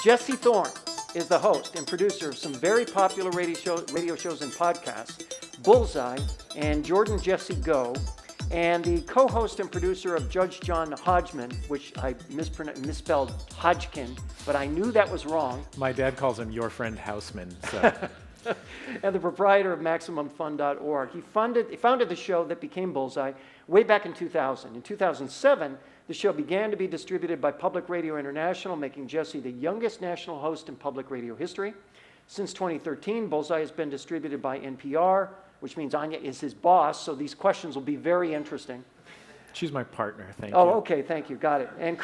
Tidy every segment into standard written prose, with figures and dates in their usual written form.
Jesse Thorn is the host and producer of some very popular radio shows and podcasts, Bullseye and Jordan Jesse Go, and the co-host and producer of Judge John Hodgman, which I misspelled Hodgkin, but I knew that was wrong. My dad calls him your friend Houseman. So. And the proprietor of MaximumFun.org. He founded the show that became Bullseye way back in 2000. In 2007, the show began to be distributed by Public Radio International, making Jesse the youngest national host in public radio history. Since 2013, Bullseye has been distributed by NPR, which means Anya is his boss, so these questions will be very interesting. She's my partner, thank you. Oh, okay, thank you, got it. And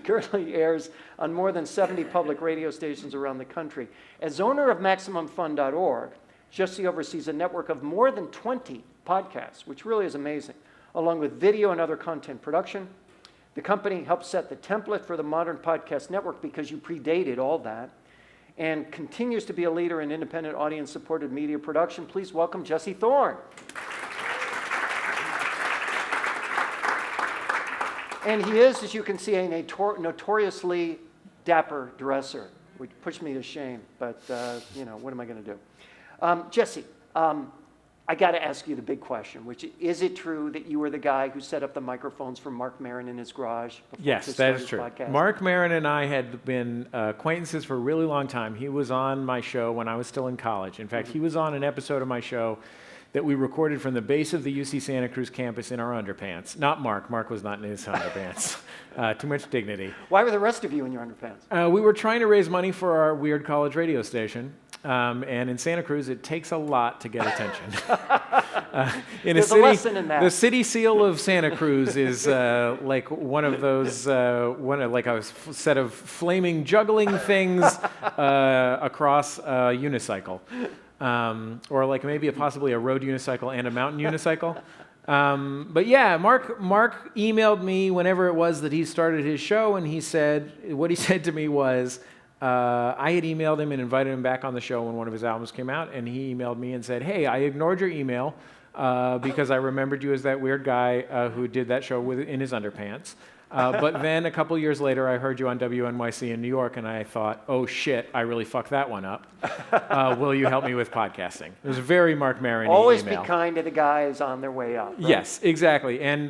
currently airs on more than 70 public radio stations around the country. As owner of MaximumFun.org, Jesse oversees a network of more than 20 podcasts, which really is amazing, along with video and other content production. The company helped set the template for the modern podcast network because you predated all that, and continues to be a leader in independent audience-supported media production. Please welcome Jesse Thorn. And he is, as you can see, a notoriously dapper dresser, which pushed me to shame, but what am I going to do? Jesse, I got to ask you the big question, which is it true that you were the guy who set up the microphones for Mark Maron in his garage? Yes, that is true. Podcast? Mark Maron and I had been acquaintances for a really long time. He was on my show when I was still in college. In fact, he was on an episode of my show that we recorded from the base of the UC Santa Cruz campus in our underpants. Not Mark. Mark was not in his underpants. Too much dignity. Why were the rest of you in your underpants? We were trying to raise money for our weird college radio station. And in Santa Cruz, it takes a lot to get attention. There's a lesson in that. The city seal of Santa Cruz is like one of those, like a set of flaming juggling things across a unicycle. Or like maybe possibly a road unicycle and a mountain unicycle. But yeah, Mark emailed me whenever it was that he started his show, and what he said to me was, I had emailed him and invited him back on the show when one of his albums came out, and he emailed me and said, hey, I ignored your email because I remembered you as that weird guy who did that show in his underpants. But then a couple years later, I heard you on WNYC in New York, and I thought, oh shit, I really fucked that one up. Will you help me with podcasting? It was a very Mark Maron Always email. Be kind to the guys on their way up. Right? Yes, exactly. And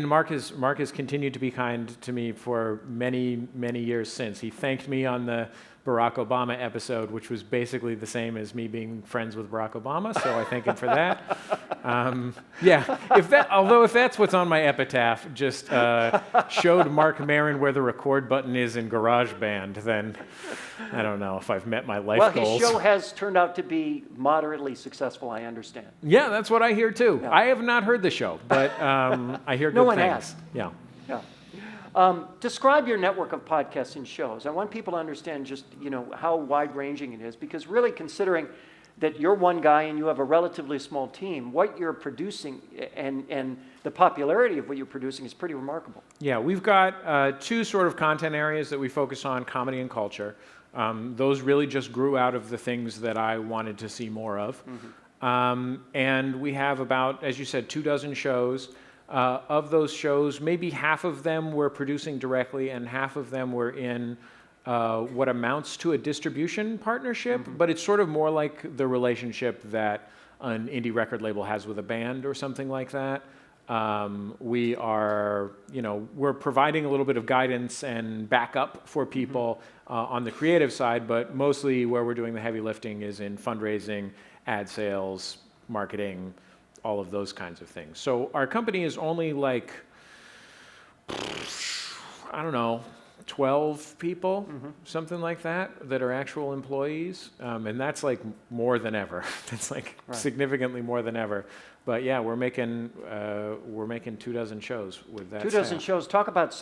Mark has continued to be kind to me for many, many years since. He thanked me on the Barack Obama episode, which was basically the same as me being friends with Barack Obama, so I thank him for that. If that's what's on my epitaph, just showed Mark Maron where the record button is in GarageBand, then I don't know if I've met my life goals. Well, his show has turned out to be moderately successful, I understand. Yeah, that's what I hear too. Yeah. I have not heard the show, but I hear good things. No one has. Yeah. Describe your network of podcasts and shows. I want people to understand just, how wide-ranging it is, because really considering that you're one guy and you have a relatively small team, what you're producing and the popularity of what you're producing is pretty remarkable. Yeah, we've got two sort of content areas that we focus on, comedy and culture. Those really just grew out of the things that I wanted to see more of. Mm-hmm. And we have about, as you said, 24 shows. Of those shows, maybe half of them we're producing directly and half of them we're in what amounts to a distribution partnership, mm-hmm. but it's sort of more like the relationship that an indie record label has with a band or something like that. We're providing a little bit of guidance and backup for people on the creative side, but mostly where we're doing the heavy lifting is in fundraising, ad sales, marketing, all of those kinds of things. So our company is only 12 people, mm-hmm. something like that are actual employees. And that's more than ever. That's significantly more than ever. But yeah, we're making 24 shows with that 24 staff. shows. Talk about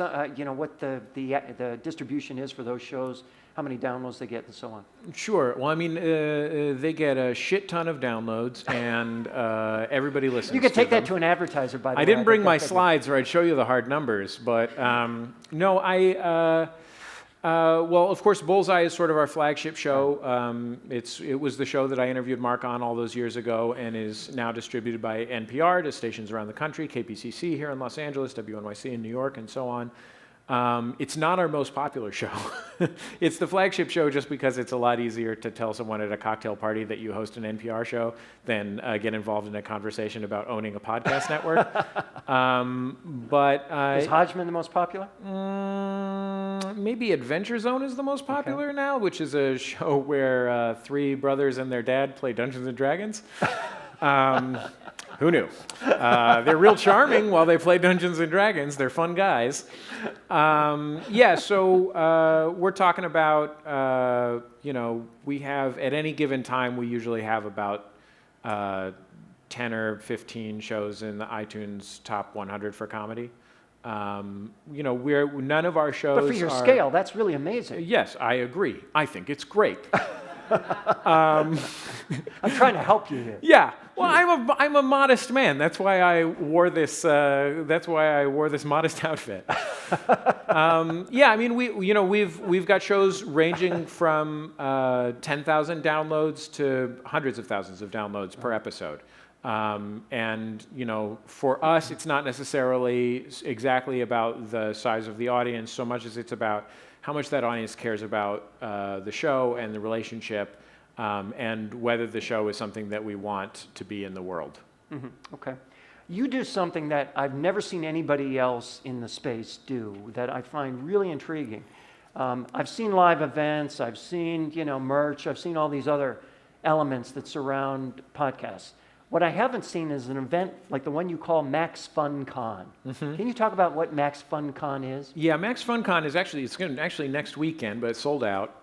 what the distribution is for those shows, how many downloads they get, and so on. Sure. Well, they get a shit ton of downloads, and everybody listens. You could take them. That to an advertiser, by the way. I didn't bring my slides, or I'd show you the hard numbers. But well, of course, Bullseye is sort of our flagship show. It was the show that I interviewed Mark on all those years ago, and is now distributed by NPR to stations around the country, KPCC here in Los Angeles, WNYC in New York, and so on. It's not our most popular show. It's the flagship show just because it's a lot easier to tell someone at a cocktail party that you host an NPR show than get involved in a conversation about owning a podcast network. Is Hodgman the most popular? Maybe Adventure Zone is the most popular now, which is a show where three brothers and their dad play Dungeons and Dragons. Who knew? They're real charming while they play Dungeons and Dragons. They're fun guys. So we're talking about, we have, at any given time, we usually have about 10 or 15 shows in the iTunes top 100 for comedy. None of our shows But for your scale, that's really amazing. Yes, I agree. I think it's great. I'm trying to help you here. Yeah. Well, I'm a modest man. That's why I wore this. That's why I wore this modest outfit. We've got shows ranging from 10,000 downloads to hundreds of thousands of downloads per episode. For us, it's not necessarily exactly about the size of the audience so much as it's about how much that audience cares about the show and the relationship, and whether the show is something that we want to be in the world. Mm-hmm. Okay. You do something that I've never seen anybody else in the space do that I find really intriguing. I've seen live events, I've seen, merch, I've seen all these other elements that surround podcasts. What I haven't seen is an event like the one you call Max Fun Con. Mm-hmm. Can you talk about what Max Fun Con is? Yeah, Max Fun Con is actually next weekend, but it's sold out.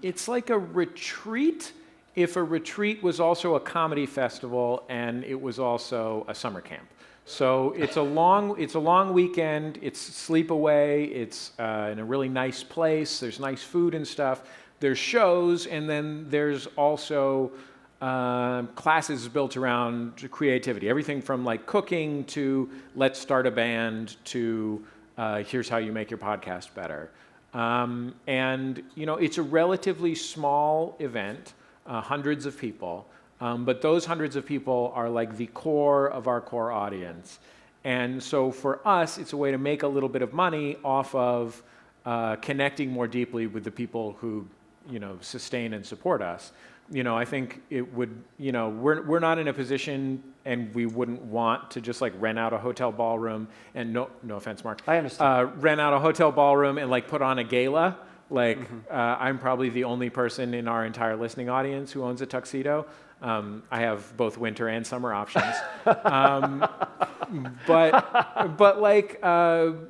It's like a retreat if a retreat was also a comedy festival and it was also a summer camp. So it's a long weekend. It's sleep away. It's in a really nice place. There's nice food and stuff. There's shows, and then there's also classes built around creativity. Everything from like cooking to let's start a band to here's how you make your podcast better. It's a relatively small event, hundreds of people, but those hundreds of people are like the core of our core audience. And so for us, it's a way to make a little bit of money off of connecting more deeply with the people who, sustain and support us. I think it would, we're not in a position, and we wouldn't want to just like rent out a hotel ballroom and no offense, Mark. I understand. Rent out a hotel ballroom and like put on a gala. Like I'm probably the only person in our entire listening audience who owns a tuxedo. I have both winter and summer options.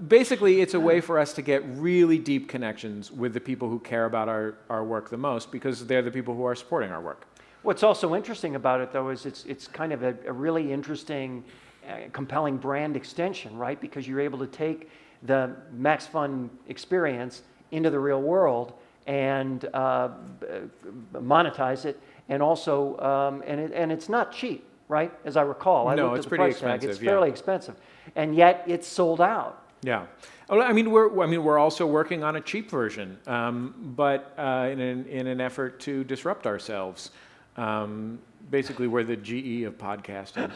Basically it's a way for us to get really deep connections with the people who care about our work the most, because they're the people who are supporting our work. What's also interesting about it, though, is it's kind of a really interesting, compelling brand extension, right? Because you're able to take the Max Fun experience into the real world and monetize it, and also, and it's not cheap, right? As I recall, No, it's pretty expensive. It's fairly expensive, and yet it's sold out. Yeah, we're also working on a cheap version, but in an effort to disrupt ourselves. Basically, we're the GE of podcasting.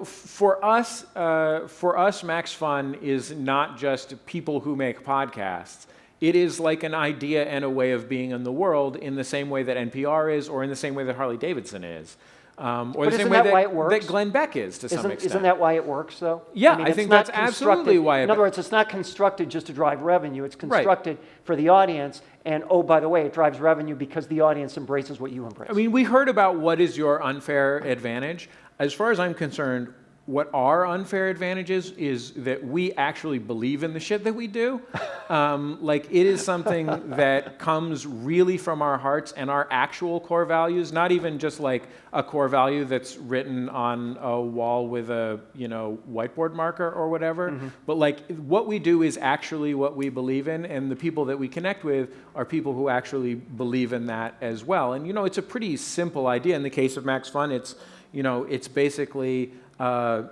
For us, Max Fun is not just people who make podcasts. It is like an idea and a way of being in the world, in the same way that NPR is, or in the same way that Harley Davidson is. Or the same way that Glenn Beck is to some extent. Isn't that why it works, though? Yeah, I think that's absolutely why. In other words, it's not constructed just to drive revenue. It's constructed for the audience. And oh, by the way, it drives revenue because the audience embraces what you embrace. We heard about what is your unfair advantage. As far as I'm concerned, what our unfair advantage is that we actually believe in the shit that we do. It is something that comes really from our hearts and our actual core values, not even just like a core value that's written on a wall with a, whiteboard marker or whatever. Mm-hmm. But like what we do is actually what we believe in, and the people that we connect with are people who actually believe in that as well. And it's a pretty simple idea. In the case of Max Fun, it's basically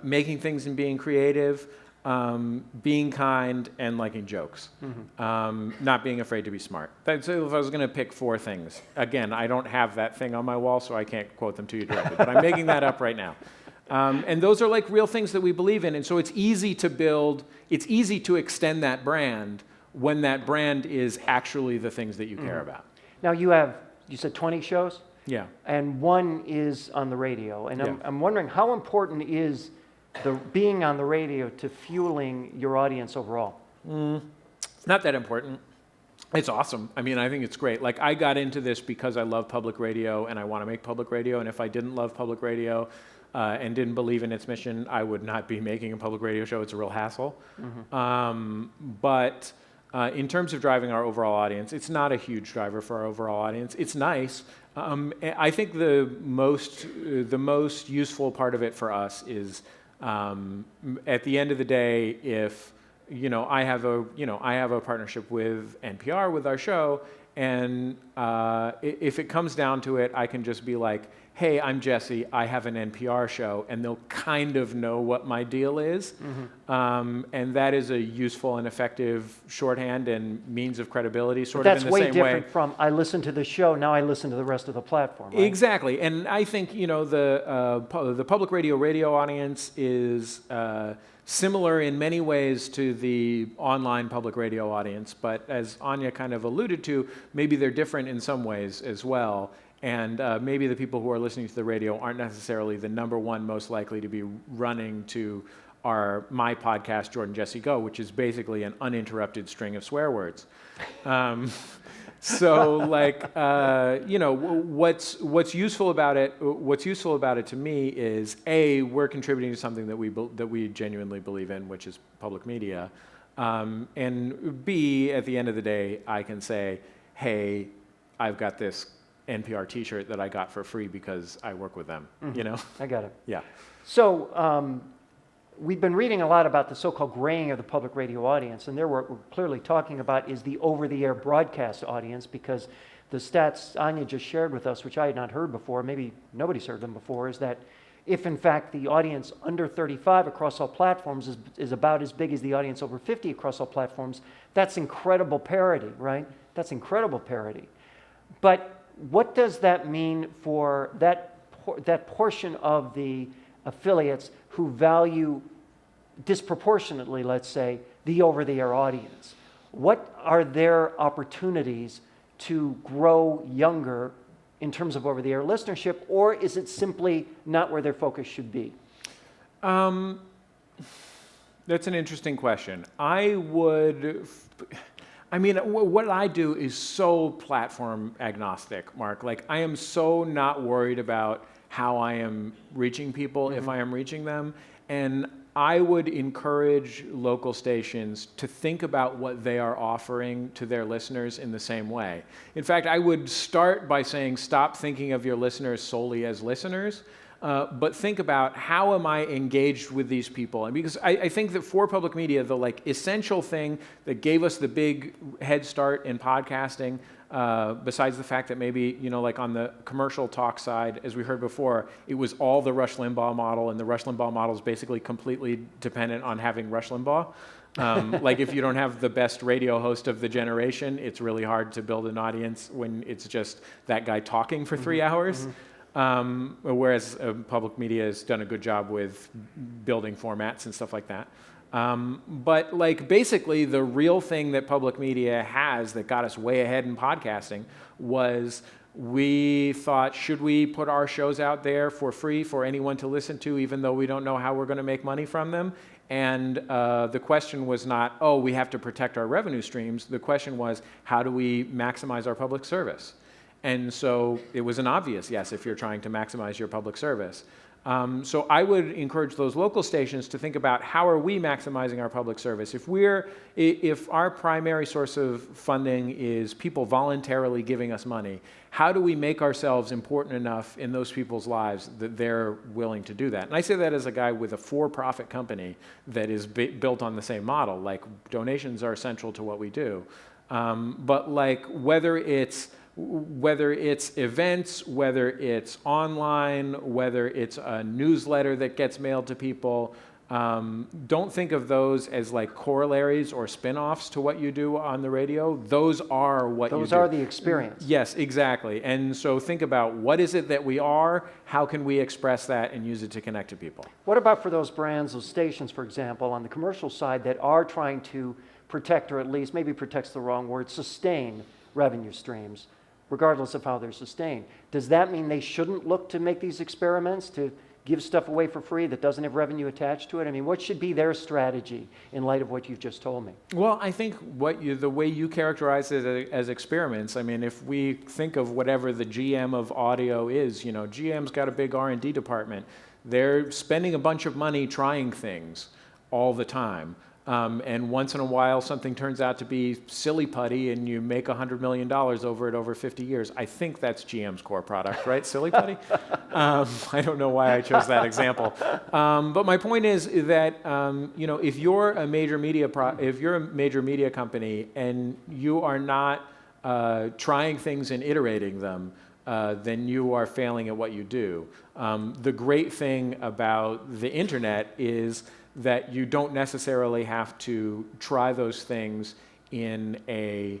making things and being creative, being kind, and liking jokes. Mm-hmm. Not being afraid to be smart. So if I was going to pick 4 things, again, I don't have that thing on my wall, so I can't quote them to you directly, but I'm making that up right now. And those are like real things that we believe in. And so it's easy to extend that brand when that brand is actually the things that you care about. Now you said 20 shows? Yeah. And one is on the radio. And Yeah. I'm wondering, how important is being on the radio to fueling your audience overall? Not that important. It's awesome. I mean, I think it's great. Like, I got into this because I love public radio and I want to make public radio. And if I didn't love public radio and didn't believe in its mission, I would not be making a public radio show. It's a real hassle. But in terms of driving our overall audience, it's not a huge driver for our overall audience. It's nice. I think the most useful part of it for us is at the end of the day, if I have a partnership with NPR with our show, and if it comes down to it, I can just be like, hey, I'm Jesse, I have an NPR show, and they'll kind of know what my deal is. And that is a useful and effective shorthand and means of credibility, sort of in the same way. That's way different from, I listen to the show, now I listen to the rest of the platform, right? Exactly. And I think, the public radio audience is similar in many ways to the online public radio audience, but as Anya kind of alluded to, maybe they're different in some ways as well. And maybe the people who are listening to the radio aren't necessarily the number one most likely to be running to my podcast, Jordan Jesse Go, which is basically an uninterrupted string of swear words. So, like, what's useful about it? What's useful about it to me is A, we're contributing to something that we genuinely believe in, which is public media, and B, at the end of the day, I can say, hey, I've got this NPR T-shirt that I got for free because I work with them. I got it. Yeah. So we've been reading a lot about the so-called graying of the public radio audience, and there we're clearly talking about is the over-the-air broadcast audience, because the stats Anya just shared with us, which I had not heard before, maybe nobody's heard them before, is that if in fact the audience under 35 across all platforms is about as big as the audience over 50 across all platforms, that's incredible parity, right? That's incredible parity. But what does that mean for that portion of the affiliates who value disproportionately, let's say, the over-the-air audience? What are their opportunities to grow younger in terms of over-the-air listenership, or is it simply not where their focus should be? That's an interesting question. What I do is so platform agnostic, Mark. Like, I am so not worried about how I am reaching people, if I am reaching them. And I would encourage local stations to think about what they are offering to their listeners in the same way. In fact, I would start by saying, stop thinking of your listeners solely as listeners. But think about, how am I engaged with these people? And because I think that for public media, the essential thing that gave us the big head start in podcasting, besides the fact that maybe, on the commercial talk side, as we heard before, it was all the Rush Limbaugh model, and the Rush Limbaugh model is basically completely dependent on having Rush Limbaugh. If you don't have the best radio host of the generation, it's really hard to build an audience when it's just that guy talking for 3 hours. Whereas public media has done a good job with building formats and stuff like that. But basically the real thing that public media has that got us way ahead in podcasting was, we thought, should we put our shows out there for free for anyone to listen to, even though we don't know how we're going to make money from them? And the question was not, we have to protect our revenue streams. The question was, how do we maximize our public service? And so it was an obvious yes if you're trying to maximize your public service. So I would encourage those local stations to think about, how are we maximizing our public service? If our primary source of funding is people voluntarily giving us money, how do we make ourselves important enough in those people's lives that they're willing to do that? And I say that as a guy with a for-profit company that is built on the same model. Donations are essential to what we do. But whether it's events, whether it's online, whether it's a newsletter that gets mailed to people, don't think of those as like corollaries or spin-offs to what you do on the radio. Those are what you do. Those are the experience. Yes, exactly. And so think about what is it that we are, how can we express that and use it to connect to people. What about for those brands, those stations, for example, on the commercial side that are trying to protect, or at least, maybe protect's the wrong word, sustain revenue streams, regardless of how they're sustained? Does that mean they shouldn't look to make these experiments, to give stuff away for free that doesn't have revenue attached to it? I mean, what should be their strategy in light of what you've just told me? Well, I think the way you characterize it as experiments, I mean, if we think of whatever the GM of audio is, GM's got a big R&D department. They're spending a bunch of money trying things all the time. And once in a while, something turns out to be silly putty and you make $100 million over it over 50 years. I think that's GM's core product, right? Silly putty? I don't know why I chose that example. But my point is that, if you're a major media company and you are not trying things and iterating them, then you are failing at what you do. The great thing about the internet is that you don't necessarily have to try those things in a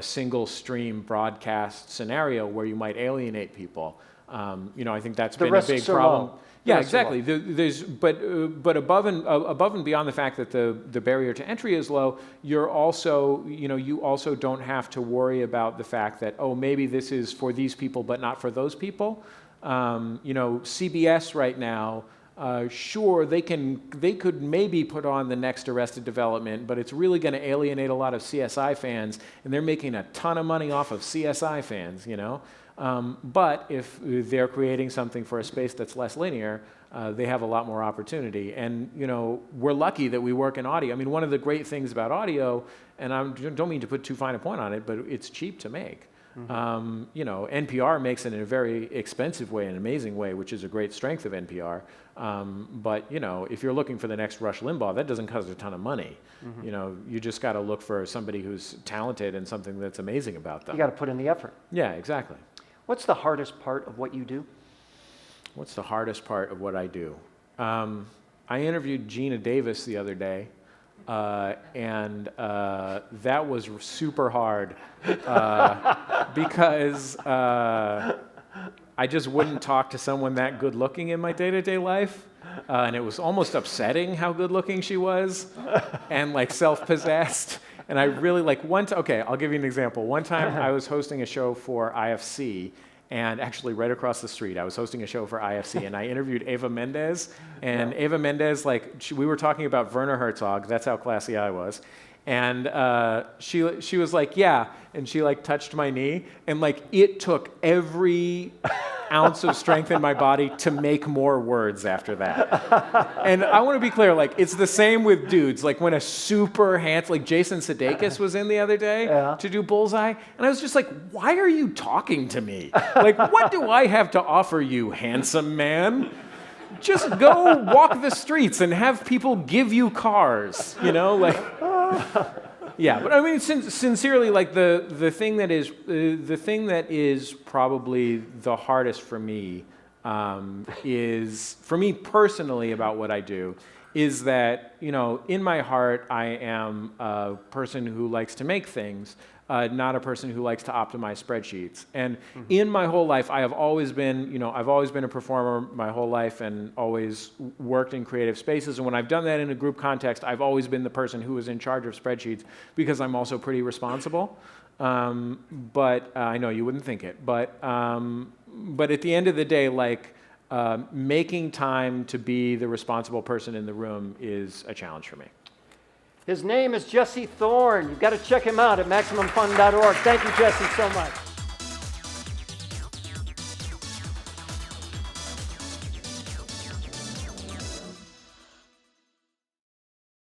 single stream broadcast scenario where you might alienate people. I think that's been a big problem. Yeah, exactly. But above and beyond the fact that the barrier to entry is low, you also don't have to worry about the fact that, maybe this is for these people but not for those people. CBS right now, sure, they could maybe put on the next Arrested Development, but it's really going to alienate a lot of CSI fans, and they're making a ton of money off of CSI fans, But if they're creating something for a space that's less linear, they have a lot more opportunity. And, we're lucky that we work in audio. I mean, one of the great things about audio, and I don't mean to put too fine a point on it, but it's cheap to make. Mm-hmm. NPR makes it in a very expensive way, an amazing way, which is a great strength of NPR. But if you're looking for the next Rush Limbaugh, that doesn't cost a ton of money. Mm-hmm. You just got to look for somebody who's talented and something that's amazing about them. You got to put in the effort. Yeah, exactly. What's the hardest part of what you do? What's the hardest part of what I do? I interviewed Gina Davis the other day. And that was super hard because I just wouldn't talk to someone that good looking in my day-to-day life. And it was almost upsetting how good looking she was and like self-possessed. And I really okay, I'll give you an example. One time I was hosting a show for IFC. And actually, right across the street, I was hosting a show for IFC, and I interviewed Eva Mendes. And Eva Mendes, we were talking about Werner Herzog. That's how classy I was. And she was like, yeah. And she touched my knee, and it took every ounce of strength in my body to make more words after that. And I want to be clear, it's the same with dudes. When a super handsome, Jason Sudeikis was in the other day to do Bullseye, and I was just like, why are you talking to me? What do I have to offer you, handsome man? Just go walk the streets and have people give you cars, Yeah, but I mean, sincerely, the thing that is probably the hardest for me is, for me personally, about what I do, is that in my heart I am a person who likes to make things, not a person who likes to optimize spreadsheets. And in my whole life, I've always been a performer my whole life and always worked in creative spaces. And when I've done that in a group context, I've always been the person who was in charge of spreadsheets because I'm also pretty responsible. But I know you wouldn't think it. But at the end of the day, making time to be the responsible person in the room is a challenge for me. His name is Jesse Thorn. You've got to check him out at MaximumFun.org. Thank you, Jesse, so much.